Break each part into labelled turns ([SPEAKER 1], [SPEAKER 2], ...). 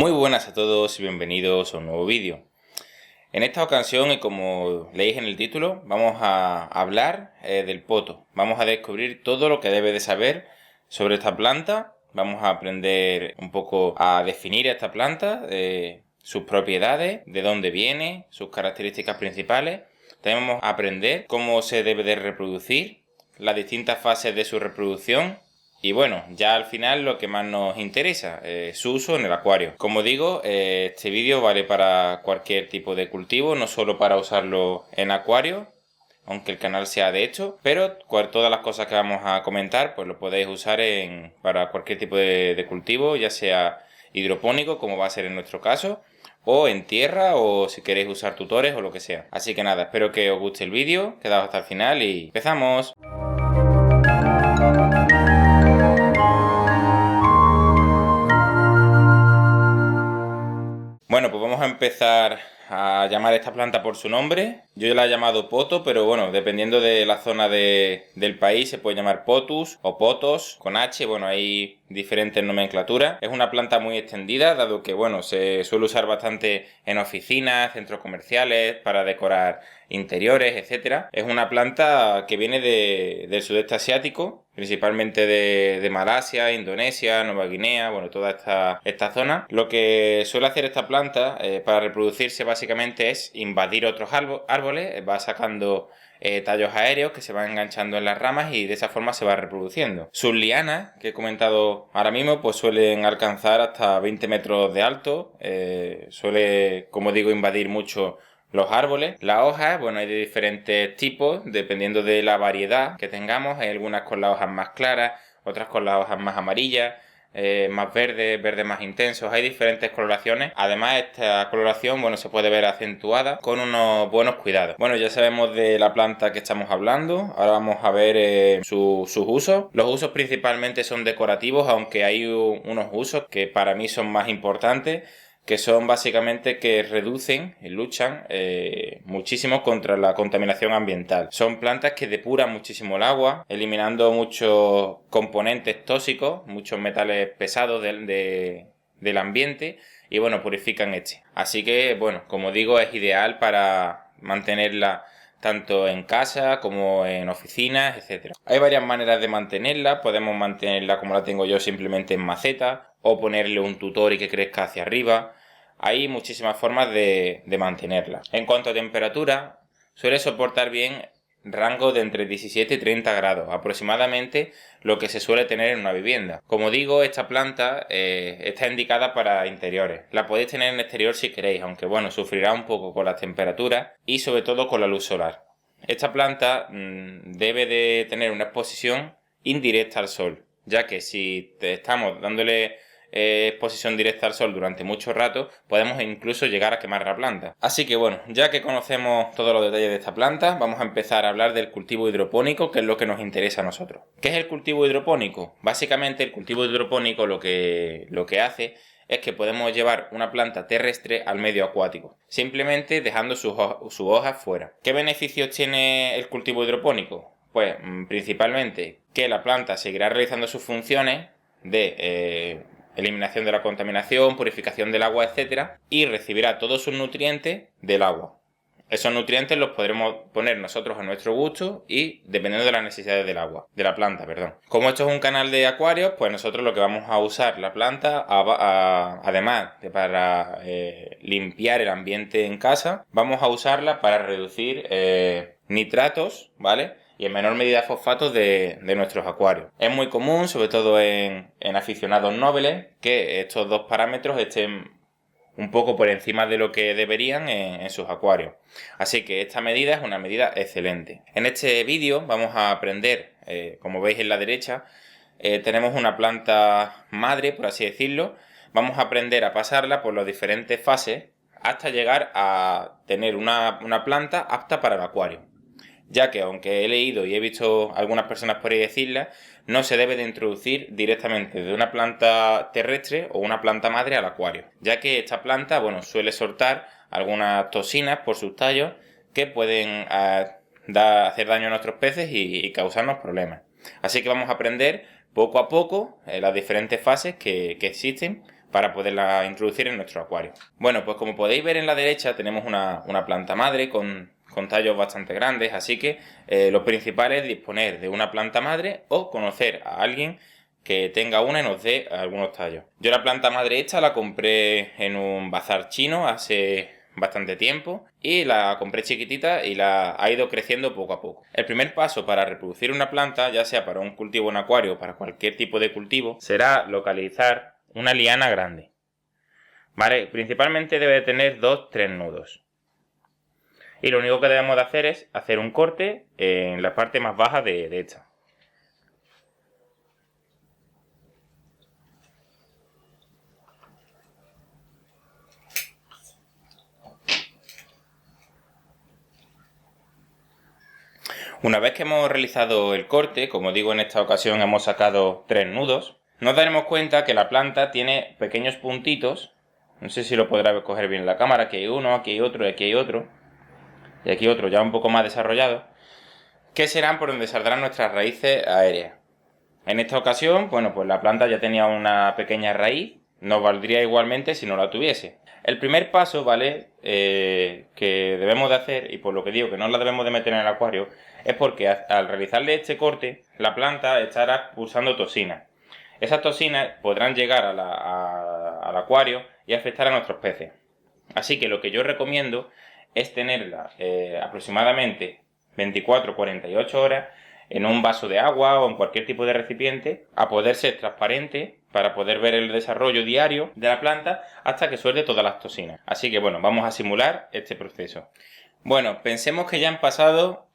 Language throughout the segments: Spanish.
[SPEAKER 1] Muy buenas a todos y bienvenidos a un nuevo vídeo. En esta ocasión, y como leéis en el título, vamos a hablar del poto. Vamos a descubrir todo lo que debe de saber sobre esta planta. Vamos a aprender un poco a definir esta planta, sus propiedades, de dónde viene, sus características principales. También vamos a aprender cómo se debe de reproducir, las distintas fases de su reproducción. Y bueno, ya al final lo que más nos interesa, su uso en el acuario. Como digo, este vídeo vale para cualquier tipo de cultivo, no solo para usarlo en acuario, aunque el canal sea de hecho, pero todas las cosas que vamos a comentar pues lo podéis usar para cualquier tipo de cultivo, ya sea hidropónico, como va a ser en nuestro caso, o en tierra, o si queréis usar tutores o lo que sea. Así que nada, espero que os guste el vídeo, quedaos hasta el final y ¡empezamos! Bueno, pues vamos a empezar a llamar a esta planta por su nombre. Yo la he llamado poto, pero bueno, dependiendo de la zona del país se puede llamar potus o potos con H. Bueno, hay diferentes nomenclaturas. Es una planta muy extendida, dado que bueno, se suele usar bastante en oficinas, centros comerciales, para decorar interiores, etcétera. Es una planta que viene del sudeste asiático, principalmente de Malasia, Indonesia, Nueva Guinea, bueno, toda esta zona. Lo que suele hacer esta planta para reproducirse básicamente es invadir otros árboles, va sacando tallos aéreos que se van enganchando en las ramas y de esa forma se va reproduciendo. Sus lianas, que he comentado ahora mismo, pues suelen alcanzar hasta 20 metros de alto, suele, como digo, invadir mucho los árboles. Las hojas, bueno, hay de diferentes tipos, dependiendo de la variedad que tengamos. Hay algunas con las hojas más claras, otras con las hojas más amarillas, más verdes más intensos. Hay diferentes coloraciones. Además, esta coloración, bueno, se puede ver acentuada con unos buenos cuidados. Bueno, ya sabemos de la planta que estamos hablando. Ahora vamos a ver sus usos. Los usos principalmente son decorativos, aunque hay unos usos que para mí son más importantes, que son básicamente que reducen y luchan muchísimo contra la contaminación ambiental. Son plantas que depuran muchísimo el agua, eliminando muchos componentes tóxicos, muchos metales pesados del ambiente y bueno, purifican este. Así que bueno, como digo, es ideal para mantenerla tanto en casa como en oficinas, etcétera. Hay varias maneras de mantenerla. Podemos mantenerla como la tengo yo, simplemente en maceta, o ponerle un tutor y que crezca hacia arriba. Hay muchísimas formas de mantenerla. En cuanto a temperatura, suele soportar bien rango de entre 17 y 30 grados, aproximadamente lo que se suele tener en una vivienda. Como digo, esta planta está indicada para interiores. La podéis tener en exterior si queréis, aunque bueno, sufrirá un poco con las temperaturas y sobre todo con la luz solar. Esta planta debe de tener una exposición indirecta al sol, ya que si estamos dándole exposición directa al sol durante mucho rato, podemos incluso llegar a quemar la planta. Así que bueno, ya que conocemos todos los detalles de esta planta, vamos a empezar a hablar del cultivo hidropónico, que es lo que nos interesa a nosotros. ¿Qué es el cultivo hidropónico? Básicamente el cultivo hidropónico lo que hace es que podemos llevar una planta terrestre al medio acuático, simplemente dejando sus hojas fuera. ¿Qué beneficios tiene el cultivo hidropónico? Pues principalmente que la planta seguirá realizando sus funciones de eliminación de la contaminación, purificación del agua, etcétera, y recibirá todos sus nutrientes del agua. Esos nutrientes los podremos poner nosotros a nuestro gusto y dependiendo de las necesidades del agua, de la planta, perdón. Como esto es un canal de acuarios, pues nosotros lo que vamos a usar la planta, además de para limpiar el ambiente en casa, vamos a usarla para reducir nitratos, ¿vale? Y en menor medida fosfatos de nuestros acuarios. Es muy común, sobre todo en aficionados nobles, que estos dos parámetros estén un poco por encima de lo que deberían en sus acuarios. Así que esta medida es una medida excelente. En este vídeo vamos a aprender, como veis en la derecha, tenemos una planta madre, por así decirlo. Vamos a aprender a pasarla por las diferentes fases hasta llegar a tener una planta apta para el acuario, ya que aunque he leído y he visto algunas personas por ahí decirla, no se debe de introducir directamente de una planta terrestre o una planta madre al acuario, ya que esta planta, bueno, suele soltar algunas toxinas por sus tallos que pueden hacer daño a nuestros peces y causarnos problemas. Así que vamos a aprender poco a poco las diferentes fases que existen para poderla introducir en nuestro acuario. Bueno, pues como podéis ver en la derecha tenemos una planta madre con tallos bastante grandes, así que lo principal es disponer de una planta madre o conocer a alguien que tenga una y nos dé algunos tallos. Yo la planta madre esta la compré en un bazar chino hace bastante tiempo y la compré chiquitita y la ha ido creciendo poco a poco. El primer paso para reproducir una planta, ya sea para un cultivo en acuario o para cualquier tipo de cultivo, será localizar una liana grande. ¿Vale? Principalmente debe de tener 2-3 nudos. Y lo único que debemos de hacer es hacer un corte en la parte más baja de esta. Una vez que hemos realizado el corte, como digo, en esta ocasión hemos sacado 3 nudos, nos daremos cuenta que la planta tiene pequeños puntitos. No sé si lo podrá coger bien la cámara, aquí hay uno, aquí hay otro y aquí hay otro. Y aquí otro ya un poco más desarrollado, que serán por donde saldrán nuestras raíces aéreas. En esta ocasión, bueno, pues la planta ya tenía una pequeña raíz, nos valdría igualmente si no la tuviese. El primer paso, ¿vale? Que debemos de hacer, y por lo que digo que no la debemos de meter en el acuario, es porque al realizarle este corte, la planta estará expulsando toxinas. Esas toxinas podrán llegar al acuario y afectar a nuestros peces. Así que lo que yo recomiendo es tenerla aproximadamente 24-48 horas en un vaso de agua o en cualquier tipo de recipiente, a poder ser transparente para poder ver el desarrollo diario de la planta hasta que suelte todas las toxinas. Así que bueno, vamos a simular este proceso. Bueno, pensemos que ya han pasado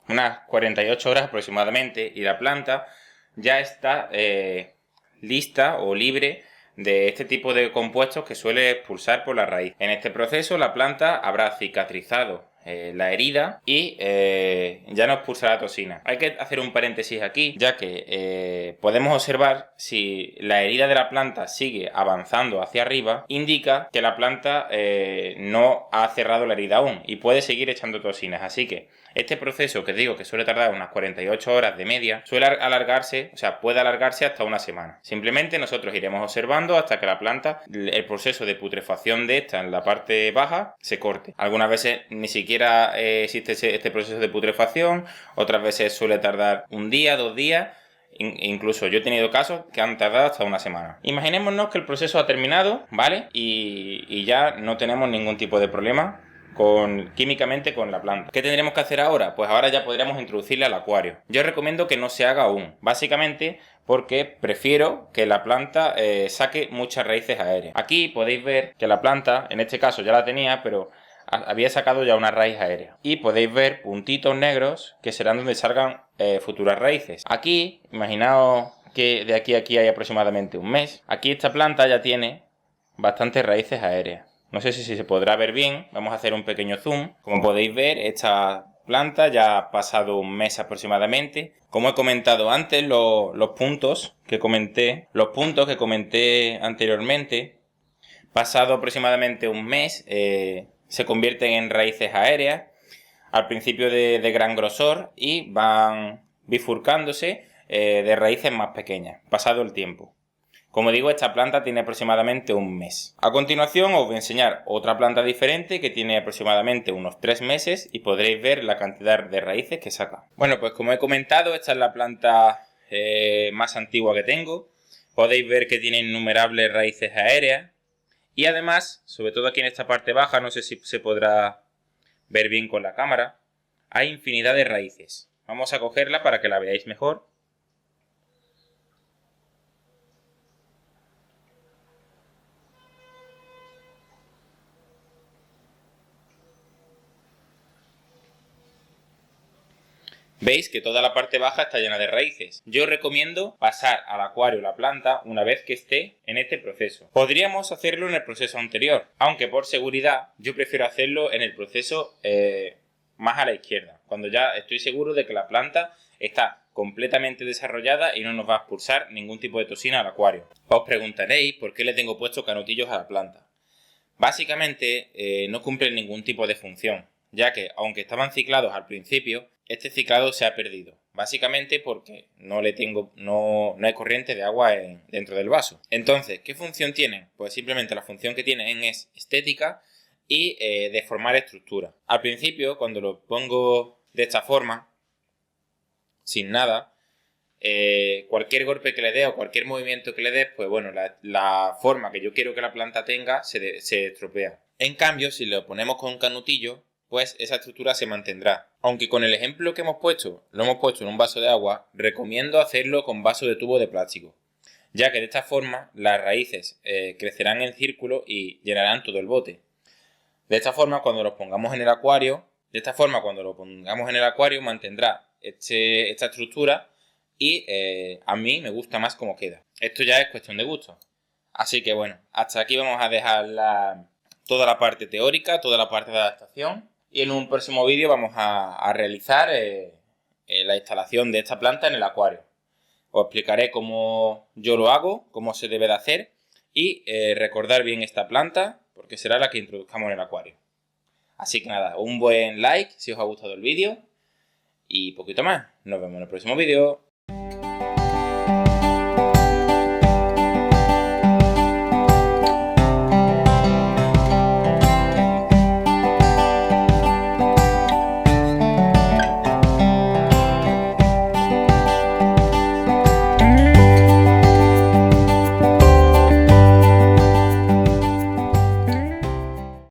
[SPEAKER 1] unas 48 horas aproximadamente y la planta ya está lista o libre de este tipo de compuestos que suele expulsar por la raíz. En este proceso la planta habrá cicatrizado la herida y ya no expulsará toxina. Hay que hacer un paréntesis aquí, ya que podemos observar si la herida de la planta sigue avanzando hacia arriba, indica que la planta no ha cerrado la herida aún y puede seguir echando toxinas. Así que este proceso, que digo que suele tardar unas 48 horas de media, suele alargarse, o sea, puede alargarse hasta una semana. Simplemente nosotros iremos observando hasta que la planta, el proceso de putrefacción de esta en la parte baja, se corte. Algunas veces ni siquiera existe este proceso de putrefacción, otras veces suele tardar un día, 2 días. Incluso yo he tenido casos que han tardado hasta una semana. Imaginémonos que el proceso ha terminado, ¿vale? Y ya no tenemos ningún tipo de problema químicamente con la planta. ¿Qué tendremos que hacer ahora? Pues ahora ya podríamos introducirla al acuario. Yo recomiendo que no se haga aún, básicamente porque prefiero que la planta saque muchas raíces aéreas. Aquí podéis ver que la planta, en este caso ya la tenía, pero había sacado ya una raíz aérea. Y podéis ver puntitos negros que serán donde salgan futuras raíces. Aquí, imaginaos que de aquí a aquí hay aproximadamente un mes. Aquí esta planta ya tiene bastantes raíces aéreas. No sé si se podrá ver bien, vamos a hacer un pequeño zoom. Como podéis ver, esta planta ya ha pasado un mes aproximadamente. Como he comentado antes, los puntos que comenté anteriormente, pasado aproximadamente un mes, se convierten en raíces aéreas, al principio de gran grosor, y van bifurcándose de raíces más pequeñas, pasado el tiempo. Como digo, esta planta tiene aproximadamente un mes. A continuación os voy a enseñar otra planta diferente que tiene aproximadamente unos 3 meses y podréis ver la cantidad de raíces que saca. Bueno, pues como he comentado, esta es la planta más antigua que tengo. Podéis ver que tiene innumerables raíces aéreas y además, sobre todo aquí en esta parte baja, no sé si se podrá ver bien con la cámara, hay infinidad de raíces. Vamos a cogerla para que la veáis mejor. Veis que toda la parte baja está llena de raíces. Yo recomiendo pasar al acuario la planta una vez que esté en este proceso. Podríamos hacerlo en el proceso anterior, aunque por seguridad yo prefiero hacerlo en el proceso más a la izquierda, cuando ya estoy seguro de que la planta está completamente desarrollada y no nos va a expulsar ningún tipo de toxina al acuario. Os preguntaréis por qué le tengo puesto canutillos a la planta. Básicamente no cumplen ningún tipo de función, ya que aunque estaban ciclados al principio, este ciclado se ha perdido. Básicamente porque no hay corriente de agua dentro del vaso. Entonces, ¿qué función tienen? Pues simplemente la función que tienen es estética y deformar estructura. Al principio, cuando lo pongo de esta forma, sin nada, cualquier golpe que le dé o cualquier movimiento que le dé, pues bueno, la forma que yo quiero que la planta tenga se estropea. En cambio, si lo ponemos con un canutillo, pues esa estructura se mantendrá. Aunque con el ejemplo que hemos puesto, lo hemos puesto en un vaso de agua, recomiendo hacerlo con vaso de tubo de plástico, ya que de esta forma las raíces crecerán en círculo y llenarán todo el bote. De esta forma, cuando lo pongamos en el acuario, mantendrá esta estructura y a mí me gusta más cómo queda. Esto ya es cuestión de gusto. Así que bueno, hasta aquí vamos a dejar toda la parte teórica, toda la parte de adaptación. Y en un próximo vídeo vamos a realizar la instalación de esta planta en el acuario. Os explicaré cómo yo lo hago, cómo se debe de hacer y recordar bien esta planta porque será la que introduzcamos en el acuario. Así que nada, un buen like si os ha gustado el vídeo y poquito más. Nos vemos en el próximo vídeo.